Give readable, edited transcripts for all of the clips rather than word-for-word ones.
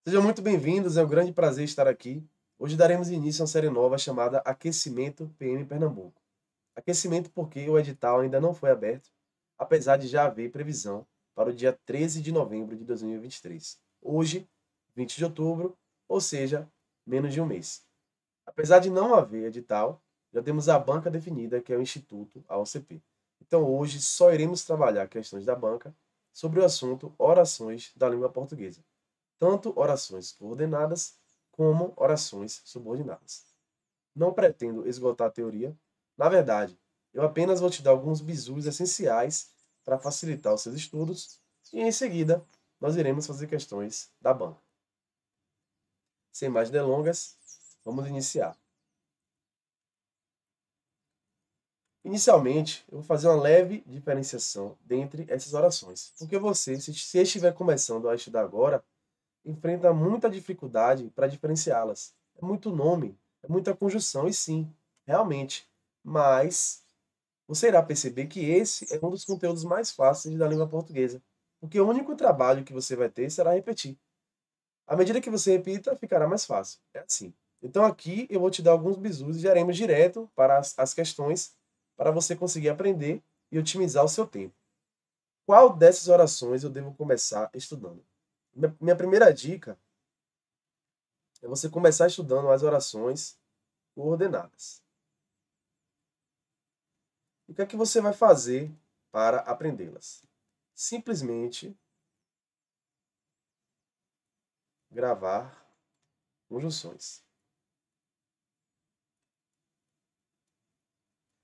Sejam muito bem-vindos, é um grande prazer estar aqui. Hoje daremos início a uma série nova chamada Aquecimento PM Pernambuco. Aquecimento porque o edital ainda não foi aberto, apesar de já haver previsão para o dia 13 de novembro de 2023. Hoje, 20 de outubro, ou seja, menos de um mês. Apesar de não haver edital, já temos a banca definida, que é o Instituto AOCP. Então hoje só iremos trabalhar questões da banca sobre o assunto orações da língua portuguesa, tanto orações coordenadas como orações subordinadas. Não pretendo esgotar a teoria. Na verdade, eu apenas vou te dar alguns bizus essenciais para facilitar os seus estudos e, em seguida, nós iremos fazer questões da banca. Sem mais delongas, vamos iniciar. Inicialmente, eu vou fazer uma leve diferenciação dentre essas orações, porque você, se estiver começando a estudar agora, enfrenta muita dificuldade para diferenciá-las. É muito nome, é muita conjunção, e sim, realmente. Mas você irá perceber que esse é um dos conteúdos mais fáceis da língua portuguesa, porque o único trabalho que você vai ter será repetir. À medida que você repita, ficará mais fácil. É assim. Então aqui eu vou te dar alguns bizus e já iremos direto para as questões para você conseguir aprender e otimizar o seu tempo. Qual dessas orações eu devo começar estudando? Minha primeira dica é você começar estudando as orações coordenadas. O que é que você vai fazer para aprendê-las? Simplesmente gravar conjunções.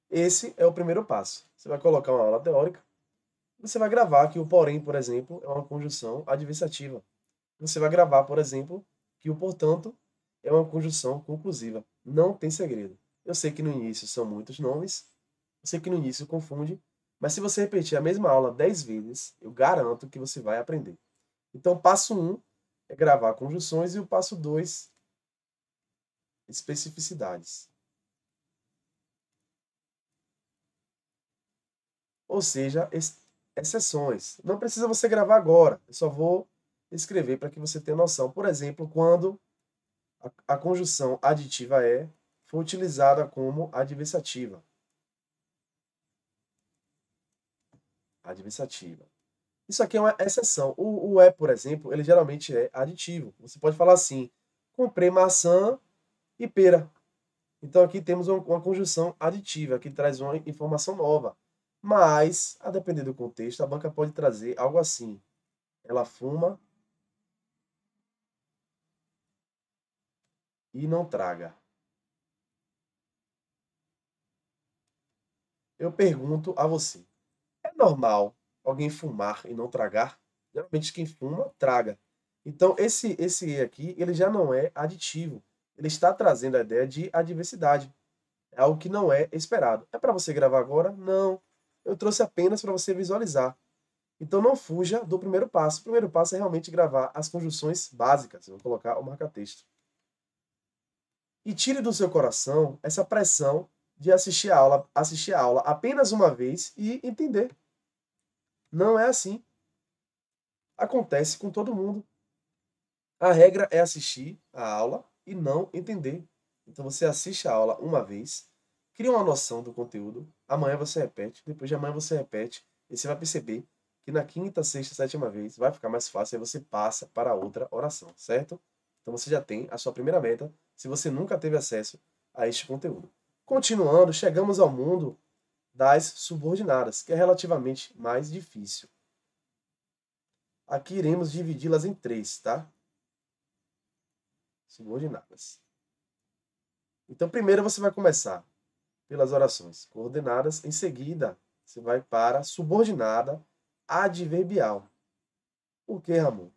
Esse é o primeiro passo. Você vai colocar uma aula teórica, você vai gravar que o porém, por exemplo, é uma conjunção adversativa. Você vai gravar, por exemplo, que o portanto é uma conjunção conclusiva. Não tem segredo. Eu sei que no início são muitos nomes, eu sei que no início confunde, mas se você repetir a mesma aula 10 vezes, eu garanto que você vai aprender. Então, passo 1 é gravar conjunções e o passo 2, especificidades. Ou seja, exceções. Não precisa você gravar agora, eu só vou escrever para que você tenha noção. Por exemplo, quando a conjunção aditiva é foi utilizada como adversativa. Adversativa. Isso aqui é uma exceção. O é, por exemplo, ele geralmente é aditivo. Você pode falar assim: comprei maçã e pera. Então aqui temos uma conjunção aditiva, que traz uma informação nova. Mas, a depender do contexto, a banca pode trazer algo assim: ela fuma e não traga. Eu pergunto a você: é normal alguém fumar e não tragar? Geralmente quem fuma, traga. Então esse E aqui, ele já não é aditivo. Ele está trazendo a ideia de adversidade. É algo que não é esperado. É para você gravar agora? Não. Eu trouxe apenas para você visualizar. Então não fuja do primeiro passo. O primeiro passo é realmente gravar as conjunções básicas. Eu vou colocar o marca-texto. E tire do seu coração essa pressão de assistir a aula apenas uma vez e entender. Não é assim. Acontece com todo mundo. A regra é assistir a aula e não entender. Então você assiste a aula uma vez, cria uma noção do conteúdo, amanhã você repete, depois de amanhã você repete, e você vai perceber que na quinta, sexta, sétima vez vai ficar mais fácil e você passa para outra oração, certo? Então você já tem a sua primeira meta, se você nunca teve acesso a este conteúdo. Continuando, chegamos ao mundo das subordinadas, que é relativamente mais difícil. Aqui iremos dividi-las em três, tá? Subordinadas. Então, primeiro você vai começar pelas orações coordenadas, em seguida você vai para a subordinada adverbial. Por que, Ramon?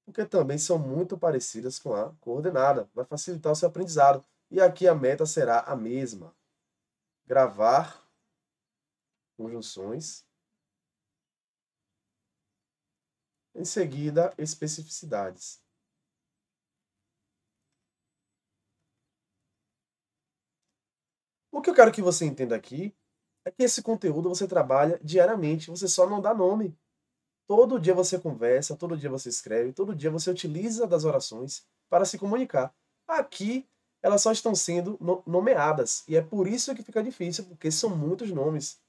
Porque também são muito parecidas com a coordenada, vai facilitar o seu aprendizado. E aqui a meta será a mesma: gravar conjunções, em seguida especificidades. O que eu quero que você entenda aqui é que esse conteúdo você trabalha diariamente, você só não dá nome. todo dia você conversa, todo dia você escreve, todo dia você utiliza das orações para se comunicar. Aqui, elas só estão sendo nomeadas. E é por isso que fica difícil, porque são muitos nomes.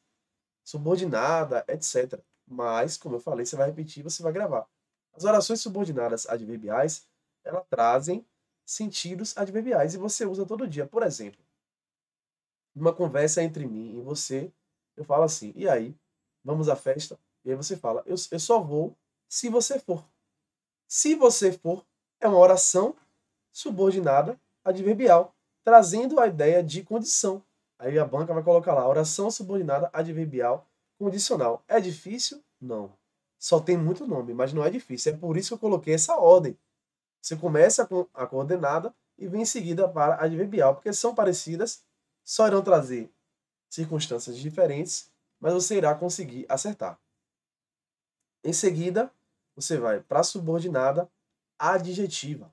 Subordinada, etc. Mas, como eu falei, você vai repetir, você vai gravar. As orações subordinadas adverbiais, elas trazem sentidos adverbiais e você usa todo dia. Por exemplo, numa conversa entre mim e você, eu falo assim, e aí, vamos à festa? E aí você fala, eu só vou se você for. Se você for, é uma oração subordinada adverbial, trazendo a ideia de condição. Aí a banca vai colocar lá, oração subordinada adverbial condicional. É difícil? Não. Só tem muito nome, mas não é difícil. É por isso que eu coloquei essa ordem. Você começa com a coordenada e vem em seguida para a adverbial, porque são parecidas, só irão trazer circunstâncias diferentes, mas você irá conseguir acertar. Em seguida, você vai para a subordinada adjetiva.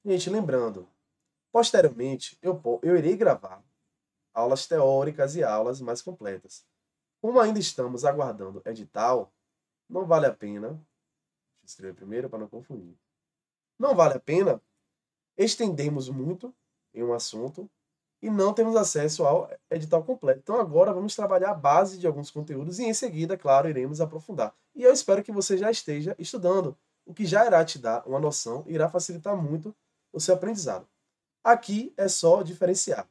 Gente, lembrando, posteriormente eu irei gravar aulas teóricas e aulas mais completas. Como ainda estamos aguardando edital, não vale a pena, deixa eu escrever primeiro para não confundir. Não vale a pena estendermos muito em um assunto e não temos acesso ao edital completo. Então agora vamos trabalhar a base de alguns conteúdos e em seguida, claro, iremos aprofundar. E eu espero que você já esteja estudando, o que já irá te dar uma noção e irá facilitar muito o seu aprendizado. Aqui é só diferenciar.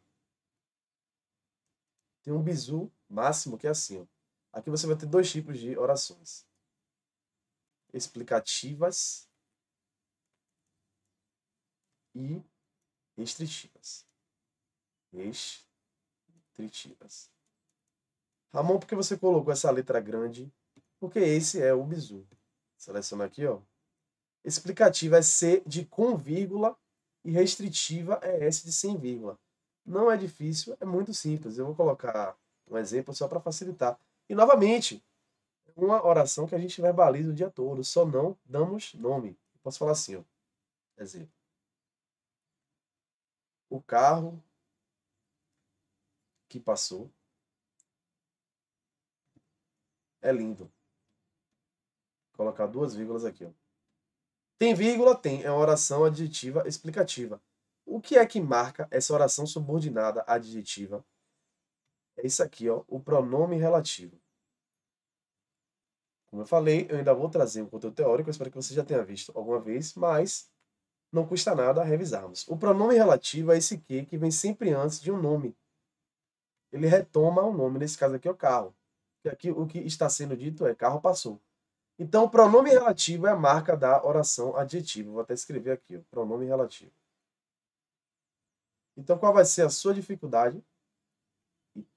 Tem um bizu máximo que é assim, ó. Aqui você vai ter dois tipos de orações: explicativas e restritivas. Restritivas. Ramon, por que você colocou essa letra grande? Porque esse é o bizu. Seleciona aqui, ó. Explicativa é C de com vírgula e restritiva é S de sem vírgula. Não é difícil, é muito simples. Eu vou colocar um exemplo só para facilitar. E novamente, uma oração que a gente verbaliza o dia todo, só não damos nome. Posso falar assim, ó. Exemplo. O carro que passou é lindo. Vou colocar duas vírgulas aqui, ó. Tem vírgula? Tem. É uma oração adjetiva explicativa. O que é que marca essa oração subordinada adjetiva? É isso aqui, ó, o pronome relativo. Como eu falei, eu ainda vou trazer um conteúdo teórico, eu espero que você já tenha visto alguma vez, mas não custa nada revisarmos. O pronome relativo é esse que vem sempre antes de um nome. Ele retoma o nome, nesse caso aqui é o carro. E aqui o que está sendo dito é carro passou. Então, o pronome relativo é a marca da oração adjetiva. Vou até escrever aqui, o pronome relativo. Então, qual vai ser a sua dificuldade?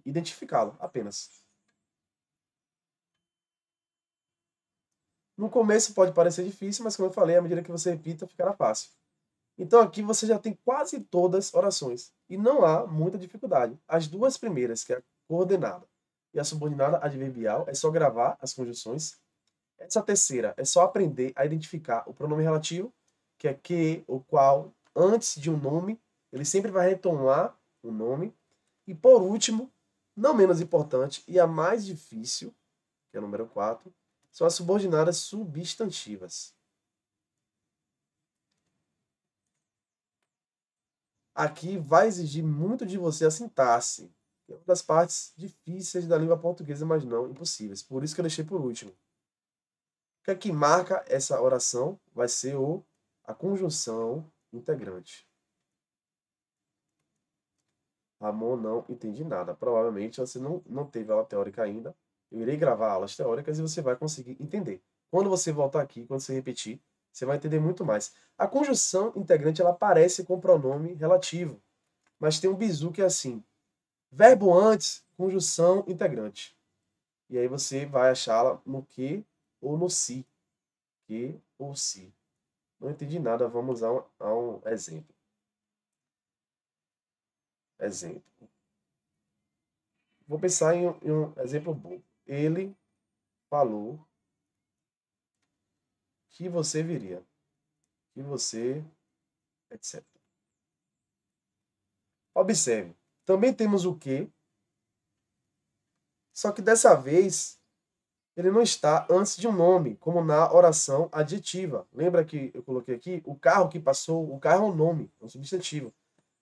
Identificá-lo, apenas. No começo pode parecer difícil, mas como eu falei, à medida que você repita, ficará fácil. Então aqui você já tem quase todas as orações. E não há muita dificuldade. As duas primeiras, que é a coordenada e a subordinada adverbial, é só gravar as conjunções. Essa terceira é só aprender a identificar o pronome relativo, que é que, o qual, antes de um nome, ele sempre vai retomar o nome. E por último, não menos importante, e a mais difícil, que é o número 4, são as subordinadas substantivas. Aqui vai exigir muito de você a sintaxe. É uma das partes difíceis da língua portuguesa, mas não impossíveis. Por isso que eu deixei por último. O que é que marca essa oração? Vai ser a conjunção integrante. Ramon, não entendi nada. Provavelmente você não teve aula teórica ainda. Eu irei gravar aulas teóricas e você vai conseguir entender. Quando você voltar aqui, quando você repetir, você vai entender muito mais. A conjunção integrante, ela aparece com pronome relativo. Mas tem um bizu que é assim: verbo antes, conjunção integrante. E aí você vai achá-la no que ou no si. Que ou si. Não entendi nada, vamos a um exemplo. Exemplo. Vou pensar em um exemplo bom. Ele falou que você viria. Que você, etc. Observe. Também temos o que, só que dessa vez ele não está antes de um nome, como na oração adjetiva. Lembra que eu coloquei aqui? O carro que passou, o carro é um nome, é um substantivo.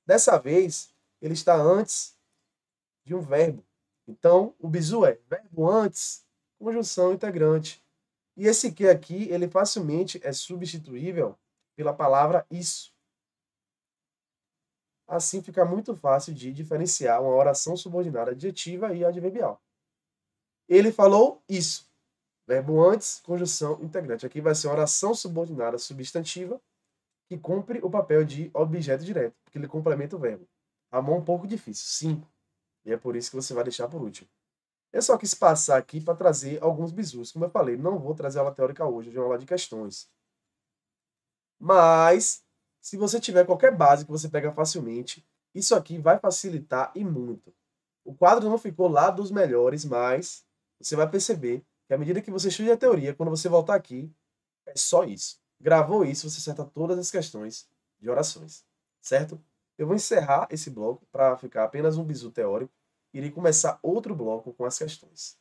Dessa vez, ele está antes de um verbo. Então, o bizu é verbo antes, conjunção integrante. E esse que aqui, ele facilmente é substituível pela palavra isso. Assim fica muito fácil de diferenciar uma oração subordinada adjetiva e adverbial. Ele falou isso. Verbo antes, conjunção integrante. Aqui vai ser uma oração subordinada substantiva que cumpre o papel de objeto direto, porque ele complementa o verbo. A mão um pouco difícil, sim. E é por isso que você vai deixar por último. Eu só quis passar aqui para trazer alguns bizus. Como eu falei, não vou trazer aula teórica hoje, hoje é uma aula de questões. Mas, se você tiver qualquer base que você pega facilmente, isso aqui vai facilitar e muito. O quadro não ficou lá dos melhores, mas você vai perceber que à medida que você estuda a teoria, quando você voltar aqui, é só isso. Gravou isso, você acerta todas as questões de orações, certo? Eu vou encerrar esse bloco para ficar apenas um bizu teórico. Irei começar outro bloco com as questões.